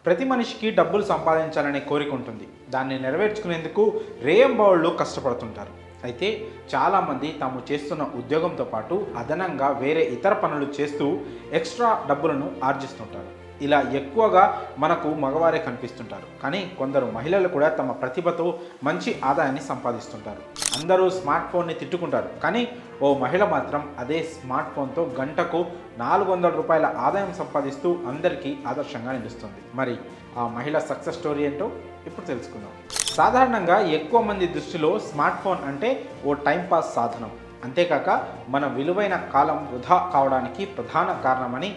ప్రతి మనిషికి డబ్బులు సంపాదించాలనే కోరిక ఉంటుంది. దాన్ని నెరవేర్చుకునేందుకు రేయింబవళ్ళు కష్టపడుతుంటారు. అయితే చాలామంది తాము చేస్తున్న ఉద్యోగంతో పాటు అదనంగా వేరే ఇతర పనులు చేస్తూ ఎక్స్ట్రా డబ్బులను ఆర్జిస్తుంటారు. ఇలా ఎక్కువగా మనకు మగవారే కనిపిస్తుంటారు. కానీ కొందరు మహిళలు కూడా తమ ప్రతిభతో మంచి ఆదాయాన్ని సంపాదిస్తుంటారు. అందరూ స్మార్ట్ ఫోన్ని తిట్టుకుంటారు, కానీ ఓ మహిళ మాత్రం అదే స్మార్ట్ ఫోన్తో గంటకు 400 రూపాయల ఆదాయం సంపాదిస్తూ అందరికీ ఆదర్శంగా నిలుస్తుంది. మరి ఆ మహిళ సక్సెస్ స్టోరీ ఏంటో ఇప్పుడు తెలుసుకుందాం. సాధారణంగా ఎక్కువ మంది దృష్టిలో స్మార్ట్ ఫోన్ అంటే ఓ టైంపాస్ సాధనం, అంతేకాక మన విలువైన కాలం వృధా కావడానికి ప్రధాన కారణమని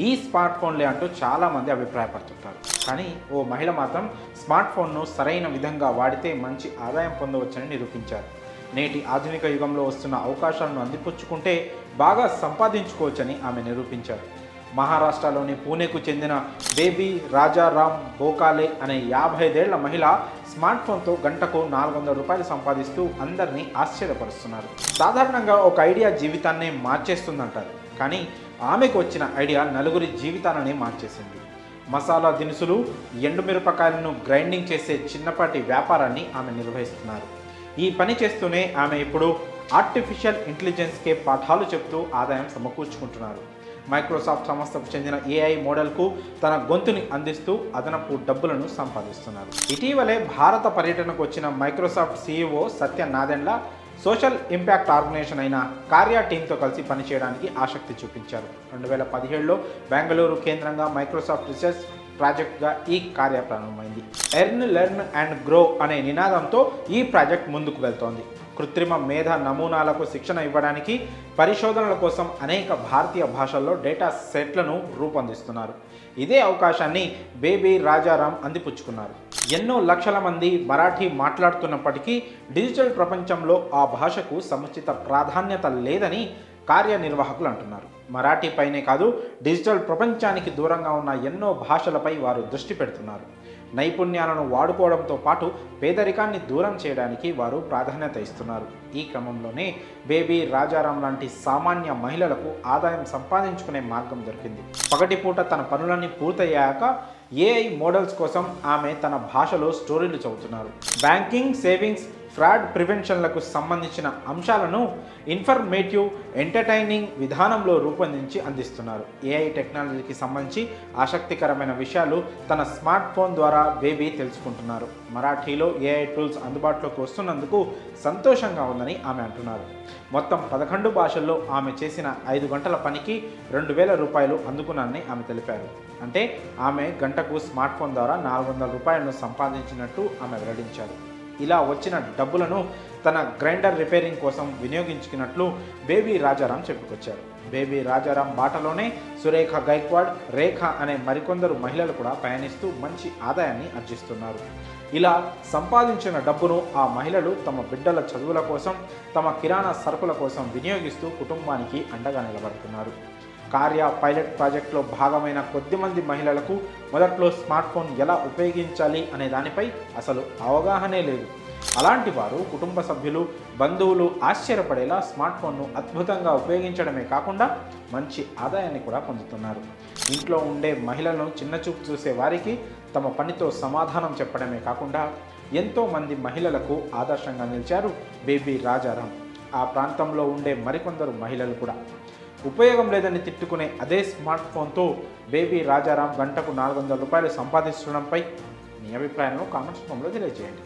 ఈ స్మార్ట్ ఫోన్లే అంటూ చాలామంది అభిప్రాయపడుతుంటారు. కానీ ఓ మహిళ మాత్రం స్మార్ట్ ఫోన్ను సరైన విధంగా వాడితే మంచి ఆదాయం పొందవచ్చని నిరూపించారు. నేటి ఆధునిక యుగంలో వస్తున్న అవకాశాలను అందిపుచ్చుకుంటే బాగా సంపాదించుకోవచ్చని ఆమె నిరూపించారు. మహారాష్ట్రలోని పూణేకు చెందిన బేబీ రాజారాం బోకాలే అనే 55 ఏళ్ల మహిళ స్మార్ట్ ఫోన్తో గంటకు 400 రూపాయలు సంపాదిస్తూ అందరినీ ఆశ్చర్యపరుస్తున్నారు. సాధారణంగా ఒక ఐడియా జీవితాన్నే మార్చేస్తుందంటారు, కానీ ఆమెకు వచ్చిన ఐడియా నలుగురి జీవితాలనే మార్చేసింది. మసాలా దినుసులు, ఎండుమిరపకాయలను గ్రైండింగ్ చేసే చిన్నపాటి వ్యాపారాన్ని ఆమె నిర్వహిస్తున్నారు. ఈ పని చేస్తూనే ఆమె ఇప్పుడు ఆర్టిఫిషియల్ ఇంటెలిజెన్స్కే పాఠాలు చెప్తూ ఆదాయం సమకూర్చుకుంటున్నారు. మైక్రోసాఫ్ట్ సంస్థకు చెందిన ఏఐ మోడల్కు తన గొంతుని అందిస్తూ అదనపు డబ్బులను సంపాదిస్తున్నారు. ఇటీవలే భారత పర్యటనకు వచ్చిన మైక్రోసాఫ్ట్ సీఈఓ సత్య నాదెండ్ల సోషల్ ఇంపాక్ట్ ఆర్గనైజేషన్ అయిన కార్య టీంతో కలిసి పనిచేయడానికి ఆసక్తి చూపించారు. 2017లో బెంగళూరు కేంద్రంగా మైక్రోసాఫ్ట్ రీసెర్చ్ ప్రాజెక్ట్గా ఈ కార్య ప్రారంభమైంది. ఎర్న్, లెర్న్ అండ్ గ్రో అనే నినాదంతో ఈ ప్రాజెక్ట్ ముందుకు వెళ్తోంది. కృత్రిమ మేధ నమూనాలకు శిక్షణ ఇవ్వడానికి పరిశోధనల కోసం అనేక భారతీయ భాషల్లో డేటా సెట్లను రూపొందిస్తున్నారు. ఇదే అవకాశాన్ని బేబీ రాజారాం అందిపుచ్చుకున్నారు. ఎన్నో లక్షల మంది మరాఠీ మాట్లాడుతున్నప్పటికీ డిజిటల్ ప్రపంచంలో ఆ భాషకు సముచిత ప్రాధాన్యత లేదని కార్యనిర్వాహకులు అంటున్నారు. మరాఠీపైనే కాదు, డిజిటల్ ప్రపంచానికి దూరంగా ఉన్న ఎన్నో భాషలపై వారు దృష్టి పెడుతున్నారు. నైపుణ్యాలను వాడుకోవడంతో పాటు పేదరికాన్ని దూరం చేయడానికి వారు ప్రాధాన్యత ఇస్తున్నారు. ఈ క్రమంలోనే బేబీ రాజారాం లాంటి సామాన్య మహిళలకు ఆదాయం సంపాదించుకునే మార్గం దొరికింది. పగటిపూట తన పనులన్నీ పూర్తయ్యాక ఏఐ మోడల్స్ కోసం ఆమె తన భాషలో స్టోరీలు చెబుతున్నారు. బ్యాంకింగ్, సేవింగ్స్, ఫ్రాడ్ ప్రివెన్షన్లకు సంబంధించిన అంశాలను ఇన్ఫర్మేటివ్, ఎంటర్టైనింగ్ విధానంలో రూపొందించి అందిస్తున్నారు. ఏఐ టెక్నాలజీకి సంబంధించి ఆసక్తికరమైన విషయాలు తన స్మార్ట్ ఫోన్ ద్వారా బేబీ తెలుసుకుంటున్నారు. మరాఠీలో ఏఐ టూల్స్ అందుబాటులోకి వస్తున్నందుకు సంతోషంగా ఉందని ఆమె అంటున్నారు. మొత్తం 11 భాషల్లో ఆమె చేసిన 5 గంటల పనికి 2000 రూపాయలు అందుకున్నారని ఆమె తెలిపారు. అంటే ఆమె గంటకు స్మార్ట్ ఫోన్ ద్వారా 400 రూపాయలను సంపాదించినట్టు ఆమె వెల్లడించారు. ఇలా వచ్చిన డబ్బులను తన గ్రైండర్ రిపేరింగ్ కోసం వినియోగించుకున్నట్లు బేబీ రాజారాం చెప్పుకొచ్చారు. బేబీ రాజారాం బాటలోనే సురేఖ గైక్వాడ్, రేఖ అనే మరికొందరు మహిళలు కూడా పయనిస్తూ మంచి ఆదాయాన్ని ఆర్జిస్తున్నారు. ఇలా సంపాదించిన డబ్బును ఆ మహిళలు తమ బిడ్డల చదువుల కోసం, తమ కిరాణా సరుకుల కోసం వినియోగిస్తూ కుటుంబానికి అండగా నిలబడుతున్నారు. కార్య పైలట్ ప్రాజెక్టులో భాగమైన కొద్దిమంది మహిళలకు మొదట్లో స్మార్ట్ ఫోన్ ఎలా ఉపయోగించాలి అనే దానిపై అసలు అవగాహనే లేదు. అలాంటి వారు కుటుంబ సభ్యులు, బంధువులు ఆశ్చర్యపడేలా స్మార్ట్ ఫోన్ను అద్భుతంగా ఉపయోగించడమే కాకుండా మంచి ఆదాయాన్ని కూడా పొందుతున్నారు. ఇంట్లో ఉండే మహిళలను చిన్నచూపు చూసే వారికి తమ పనితో సమాధానం చెప్పడమే కాకుండా ఎంతోమంది మహిళలకు ఆదర్శంగా నిలిచారు బేబీ రాజారాం. ఆ ప్రాంతంలో ఉండే మరికొందరు మహిళలు కూడా. ఉపయోగం లేదని తిట్టుకునే అదే స్మార్ట్ ఫోన్తో బేబీ రాజారాం గంటకు 400 రూపాయలు సంపాదించడంపై మీ అభిప్రాయాలను కామెంట్స్ రూపంలో తెలియజేయండి.